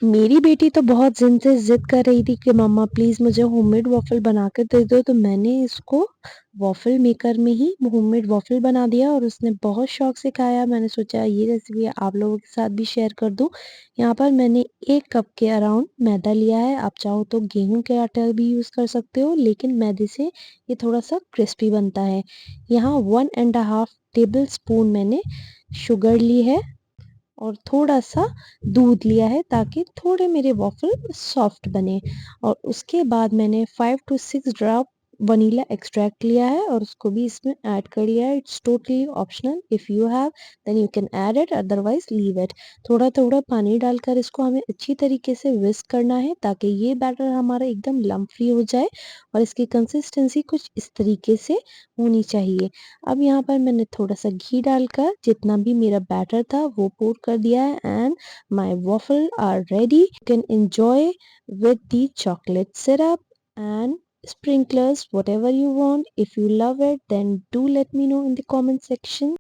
मेरी बेटी तो बहुत दिन से ज़िद कर रही थी कि मम्मा प्लीज़ मुझे होममेड वॉफ़ल बना कर दे दो, तो मैंने इसको वॉफ़ल मेकर में ही होममेड वॉफ़ल बना दिया और उसने बहुत शौक से खाया। मैंने सोचा ये रेसिपी आप लोगों के साथ भी शेयर कर दूँ। यहाँ पर मैंने 1 कप के अराउंड मैदा लिया है, आप चाहो तो गेहूँ के आटा भी यूज़ कर सकते हो, लेकिन मैदे से ये थोड़ा-सा क्रिस्पी बनता है। यहाँ 1 and a half table spoon मैंने शुगर ली है और थोड़ा-सा दूध लिया है ताकि थोड़े मेरे वॉफ़ल सॉफ्ट बने और उसके बाद मैंने 5 टू 6 ड्रॉप वनीला एक्सट्रैक्ट लिया है और उसको भी इसमें ऐड कर लिया है। It's totally optional, if you have then you can add it, otherwise leave it. थोड़ा-थोड़ा पानी डालकर इसको हमें अच्छी तरीके से व्हिस्क करना है ताकि ये बैटर हमारा एकदम लम्प फ्री हो जाए और इसकी कंसिस्टेंसी कुछ इस तरीके से होनी चाहिए। अब यहाँ पर मैंने थोड़ा-सा घी डालकर जितना भी मेरा बैटर था वो पोर कर दिया है and my waffle are ready. You can enjoy with the chocolate syrup and sprinklers, whatever you want. If you love it, then do let me know in the comment section.